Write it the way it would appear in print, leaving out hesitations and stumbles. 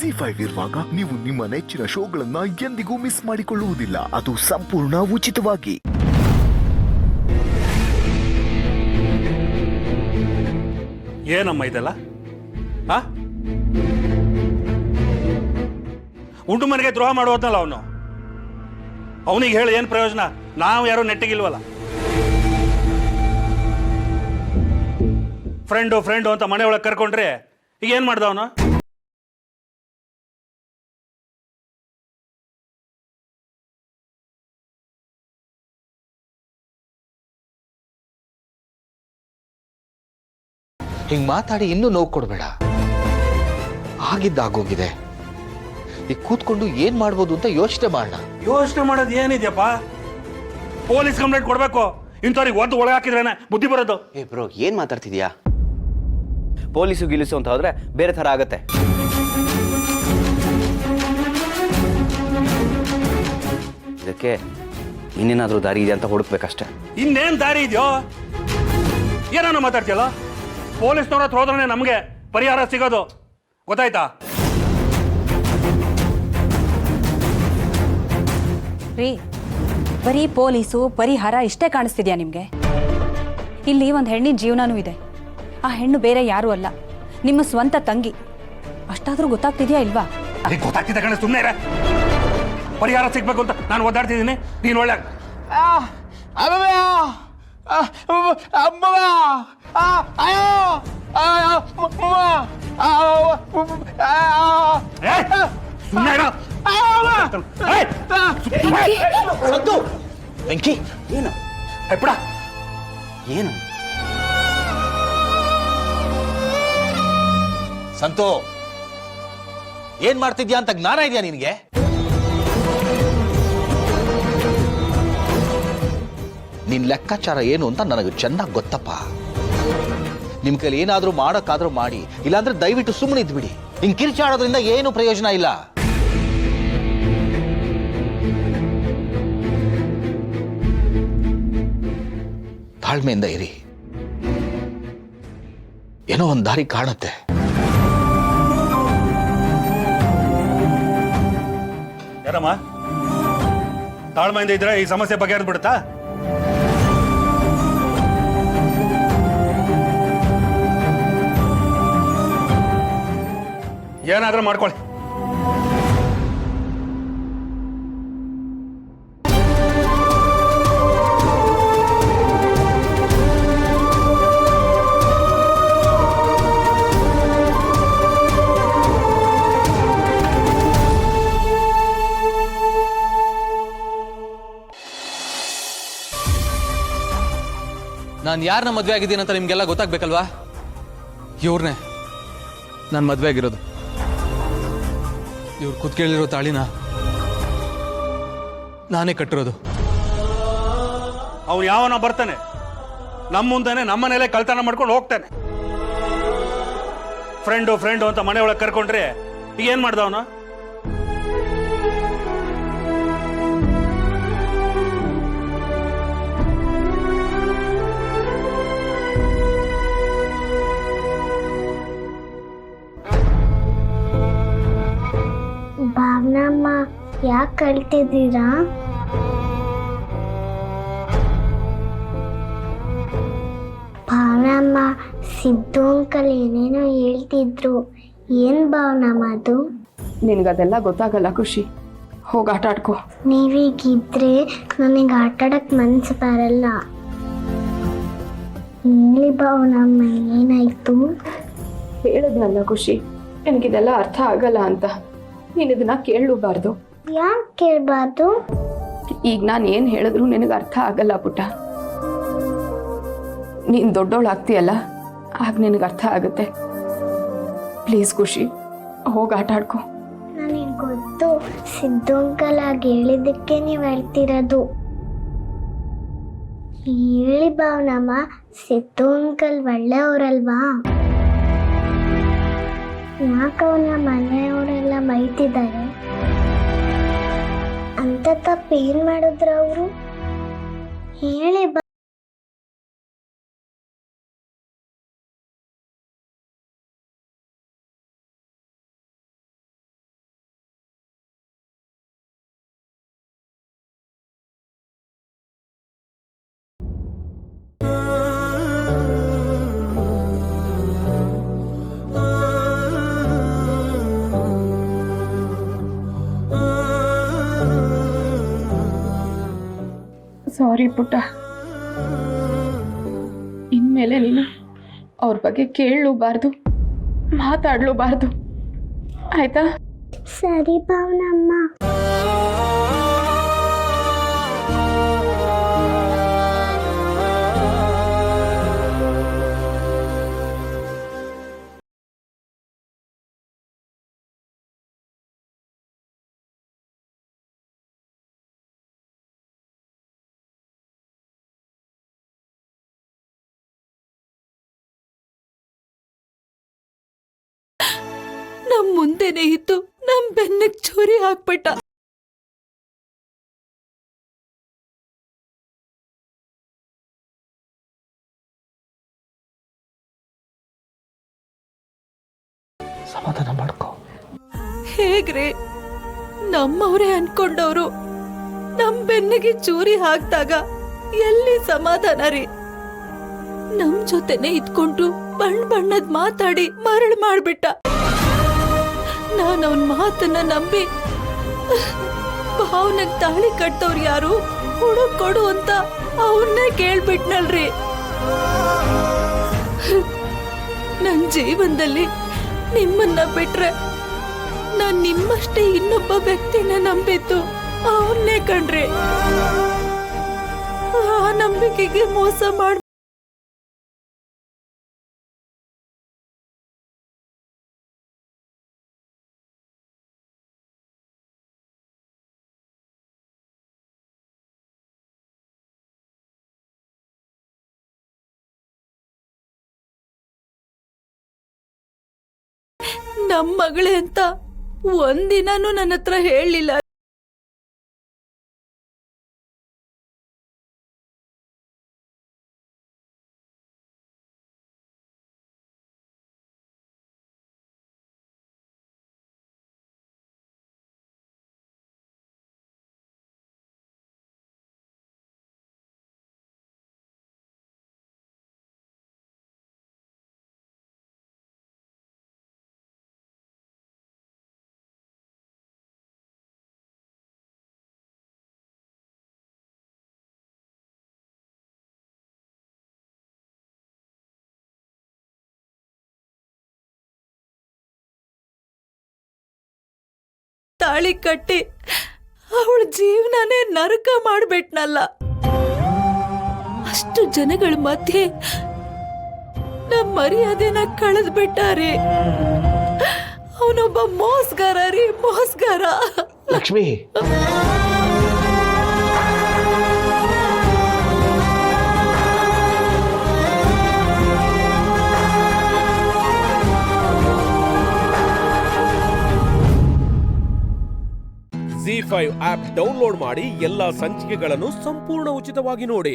ಜಿ5 ಇರುವಾಗ ನೀವು ನಿಮ್ಮ ನೆಚ್ಚಿನ ಶೋಗಳನ್ನ ಎಂದಿಗೂ ಮಿಸ್ ಮಾಡಿಕೊಳ್ಳುವುದಿಲ್ಲ. ಅದು ಸಂಪೂರ್ಣ ಉಚಿತವಾಗಿ. ಏನಮ್ಮ ಇದೆಲ್ಲ? ಉಂಟು ಮನೆಗೆ ದ್ರೋಹ ಮಾಡುವುದಲ್ಲ ಅವನು. ಅವನಿಗೆ ಹೇಳಿ ಏನು ಪ್ರಯೋಜನ? ನಾವು ಯಾರು ನೆಟ್ಟಿಗಿಲ್ವಲ್ಲ. ಫ್ರೆಂಡು ಅಂತ ಮನೆ ಒಳಗೆ ಕರ್ಕೊಂಡ್ರೆ ಈಗ ಏನು ಮಾಡ್ದ ಅವನು? ಹಿಂಗ್ ಮಾತಾಡಿ ಇನ್ನೂ ನೋವು ಕೊಡಬೇಡ. ಆಗಿದ್ದಾಗೋಗಿದೆ. ಈಗ ಕೂತ್ಕೊಂಡು ಏನ್ ಮಾಡ್ಬೋದು ಅಂತ ಯೋಚನೆ ಮಾಡೋಣ. ಯೋಚನೆ ಮಾಡೋದು ಏನಿದೆಯಪ್ಪ? ಪೊಲೀಸ್ ಕಂಪ್ಲೇಂಟ್ ಕೊಡ್ಬೇಕು. ಇಂಥವ್ರಿಗೆ ಒದ್ದು ಒಳಗೆ ಹಾಕಿದ್ರೇನೆ ಬುದ್ಧಿ ಬರೋದು. ಏ ಬ್ರೋ, ಏನ್ ಮಾತಾಡ್ತಿದ್ಯಾ? ಪೊಲೀಸು ಗಿಲಿಸು ಅಂತ ಹೋದ್ರೆ ಬೇರೆ ತರ ಆಗತ್ತೆ. ಇದಕ್ಕೆ ಇನ್ನೇನಾದ್ರೂ ದಾರಿ ಇದೆ ಅಂತ ಹುಡುಕ್ಬೇಕಷ್ಟೆ. ಇನ್ನೇನ್ ದಾರಿ ಇದೆಯೋ? ಏನಾನ ಮಾತಾಡ್ತಿಯಲ್ಲ? ಪೊಲೀಸ್ನವ್ರ ಹತ್ರ ಹೋದ್ರೆ ನಮಗೆ ಪರಿಹಾರ ಸಿಗೋದು, ಗೊತ್ತಾಯ್ತಾ? ರೀ, ಬರೀ ಪೊಲೀಸು ಪರಿಹಾರ ಇಷ್ಟೇ ಕಾಣಿಸ್ತಿದ್ಯಾ ನಿಮಗೆ? ಇಲ್ಲಿ ಒಂದು ಹೆಣ್ಣಿನ ಜೀವನನೂ ಇದೆ. ಆ ಹೆಣ್ಣು ಬೇರೆ ಯಾರೂ ಅಲ್ಲ, ನಿಮ್ಮ ಸ್ವಂತ ತಂಗಿ. ಅಷ್ಟಾದ್ರೂ ಗೊತ್ತಾಗ್ತಿದ್ಯಾ ಇಲ್ವಾ? ಗೊತ್ತಾಗ್ತಿದೆ ಕಣ, ಸುಮ್ಮನೆ ಪರಿಹಾರ ಸಿಗ್ಬೇಕು ಅಂತ ನಾನು ಓದಾಡ್ತಿದ್ದೀನಿ. ನೀನು ಒಳ್ಳೆ ವೆಂಕಿ, ಏನು ಎಪ್ಪಡ ಏನು ಸಂತು, ಏನ್ ಮಾಡ್ತಿದ್ಯಾ ಅಂತ ಜ್ಞಾನ ಇದೆಯಾ ನಿನ್ಗೆ? ನಿನ್ ಲೆಕ್ಕಾಚಾರ ಏನು ಅಂತ ನನಗೆ ಚೆನ್ನಾಗಿ ಗೊತ್ತಪ್ಪ. ನಿಮ್ ಕೈಲಿ ಏನಾದ್ರೂ ಮಾಡಕ್ಕಾದ್ರೂ ಮಾಡಿ, ಇಲ್ಲಾಂದ್ರೆ ದಯವಿಟ್ಟು ಸುಮ್ಮನೆ ಇದ್ಬಿಡಿ. ಹಿಂಗ್ ಕಿರ್ಚಾಡೋದ್ರಿಂದ ಏನು ಪ್ರಯೋಜನ ಇಲ್ಲ. ತಾಳ್ಮೆಯಿಂದ ಇರಿ, ಏನೋ ಒಂದ್ ದಾರಿ ಕಾಣುತ್ತೆ. ಯಾರಮ್ಮ, ತಾಳ್ಮೆಯಿಂದ ಇದ್ರೆ ಈ ಸಮಸ್ಯೆ ಬಗೆಹರಿದು ಬಿಡುತ್ತಾ? ಏನಾದ್ರೂ ಮಾಡ್ಕೊಳ್ಳಿ. ನಾನು ಯಾರನ್ನ ಮದುವೆ ಆಗಿದ್ದೀನಿ ಅಂತ ನಿಮ್ಗೆಲ್ಲ ಗೊತ್ತಾಗ್ಬೇಕಲ್ವಾ? ಇವ್ರನ್ನೇ ನಾನು ಮದುವೆ ಆಗಿರೋದು. ಇವ್ರು ಕುತ್ಕೇಳಿರೋ ತಾಳಿನ ನಾನೇ ಕಟ್ಟಿರೋದು. ಅವ್ನು ಯಾವನ ಬರ್ತಾನೆ, ನಮ್ಮ ಮುಂದೆನೆ ನಮ್ಮನೇಲೆ ಕಳ್ತನ ಮಾಡ್ಕೊಂಡು ಹೋಗ್ತಾನೆ. ಫ್ರೆಂಡು ಅಂತ ಮನೆ ಒಳಗೆ ಕರ್ಕೊಂಡ್ರೆ ಈಗ ಏನ್ ಮಾಡ್ದ ಅವನು? ಭಾವನಮ್ಮ, ಯಾಕೆ ಕಳ್ತಿದ್ದೀರಾ? ಭಾವನಮ್ಮ, ಸಿದ್ದು ಅಂಕಲ್ ಏನೇನೋ ಹೇಳ್ತಿದ್ರು. ಏನ್ ಭಾವನಮ್ಮ ಅದು? ನಿನಗದೆಲ್ಲ ಗೊತ್ತಾಗಲ್ಲ ಖುಷಿ. ಹೋಗಿ ಆಟ ಆಡ್ಕೋ. ನೀವೀಗಿದ್ರೆ ನನಗೆ ಆಟ ಆಡಕ್ ಮನ್ಸು ಬರಲ್ಲ. ಹೇಳಿ ಭಾವನಮ್ಮ, ಏನಾಯ್ತು? ಹೇಳಿದ್ನಲ್ಲ ಖುಷಿ, ನನಗಿದೆಲ್ಲ ಅರ್ಥ ಆಗಲ್ಲ ಅಂತ. ನೀನು ಇದನ್ನ ಕೇಳಲೂಬಾರ್ದು. ಯಾಕೆ ಕೇಳಬಾರ್ದು? ಈಗ ನಾನು ಏನು ಹೇಳಿದ್ರು ನಿನಗೆ ಅರ್ಥ ಆಗಲ್ಲ ಪುಟ್ಟ. ನೀನು ದೊಡ್ಡವಳಾಗ್ತೀಯಲ್ಲ, ಆಗ ನಿನಗೆ ಅರ್ಥ ಆಗುತ್ತೆ. ಪ್ಲೀಸ್ ಖುಷಿ, ಹೋಗಿ ಆಟ ಆಡ್ಕೋ. ನನಗೆ ಗೊತ್ತು, ಸಿದ್ದು ಅಂಕಲ್ ಆಗ ಹೇಳಿದ್ದಕ್ಕೆ ನೀವು ಹೇಳ್ತಿರೋದು. ಹೇಳಿ ಭಾವನಮ್ಮ, ಸಿದ್ದು ಅಂಕಲ್ ಒಳ್ಳೆಯವರಲ್ವಾ? ಯಾಕೆ ಅವನ ಮನೆಯವರೆಲ್ಲ ಬೈತಿದ್ದಾರೆ? ಅಂತ ತಪ್ಪು ಏನ್ ಮಾಡಿದ್ರು ಅವರು? ಹೇಳಿ ಸಾರಿ ಪುಟ್ಟ. ಇನ್ಮೇಲೆ ನೀನು ಅವ್ರ ಬಗ್ಗೆ ಕೇಳಲೂಬಾರ್ದು, ಮಾತಾಡ್ಲೂಬಾರ್ದು, ಆಯ್ತಾ? ಸರಿ ಭಾವನಮ್ಮ. ನಮ್ ಮುಂದೆನೆ ಇದ್ದು ನಮ್ ಬೆನ್ನಕ್ ಚೂರಿ ಹಾಕ್ಬಿಟ್ಟ. ಸಮಾಧಾನ ಮಾಡ್ಕೋ. ಹೇಗ್ರೆ ನಮ್ಮವ್ರೆ ಅನ್ಕೊಂಡವ್ರು ನಮ್ ಬೆನ್ನಿಗೆ ಚೂರಿ ಹಾಕ್ದಾಗ ಎಲ್ಲಿ ಸಮಾಧಾನ ರೀ? ನಮ್ ಜೊತೆನೆ ಇದ್ಕೊಂಡು ಬಣ್ಣದ್ ಮಾತಾಡಿ ಮರಳು ಮಾಡ್ಬಿಟ್ಟ. ನಾನು ಅವನ್ ಮಾತನ್ನ ನಂಬಿ ಭಾವನೆಗ್ ತಾಳಿ ಕಟ್ಟವ್ರು ಯಾರು ಹುಡುಕ್ ಕೊಡು ಅಂತ ಅವನ್ನೇ ಕೇಳ್ಬಿಟ್ನಲ್ರಿ. ನನ್ ಜೀವನದಲ್ಲಿ ನಿಮ್ಮನ್ನ ಬಿಟ್ರೆ ನಾನ್ ನಿಮ್ಮಷ್ಟೇ ಇನ್ನೊಬ್ಬ ವ್ಯಕ್ತಿನ ನಂಬಿದ್ದು ಅವನ್ನೇ ಕಣ್ರಿ. ಆ ನಂಬಿಕೆಗೆ ಮೋಸ ಮಾಡ ನಮ್ಮ ಮಗಳೇ ಅಂತ ಒಂದಿನಾನು ನನ್ನ ಹತ್ರ ಹೇಳಲಿಲ್ಲ. ತಾಳಿ ಕಟ್ಟಿ ಅವಳ ಜೀವನನೇ ನರಕ ಮಾಡ್ಬಿಟ್ನಲ್ಲ. ಅಷ್ಟು ಜನಗಳ ಮಧ್ಯೆ ನಮ್ಮ ಮರ್ಯಾದೆನ ಕಳೆದ್ ಬಿಟ್ಟಾರೆ. ಅವನೊಬ್ಬ ಮೋಸ್ಗಾರ ರೀ, ಮೋಸ್ಗಾರ. ಲಕ್ಷ್ಮಿ, ZEE5 ಆಪ್ ಡೌನ್ಲೋಡ್ ಮಾಡಿ ಎಲ್ಲಾ ಸಂಚಿಕೆಗಳನ್ನು ಸಂಪೂರ್ಣ ಉಚಿತವಾಗಿ ನೋಡಿ.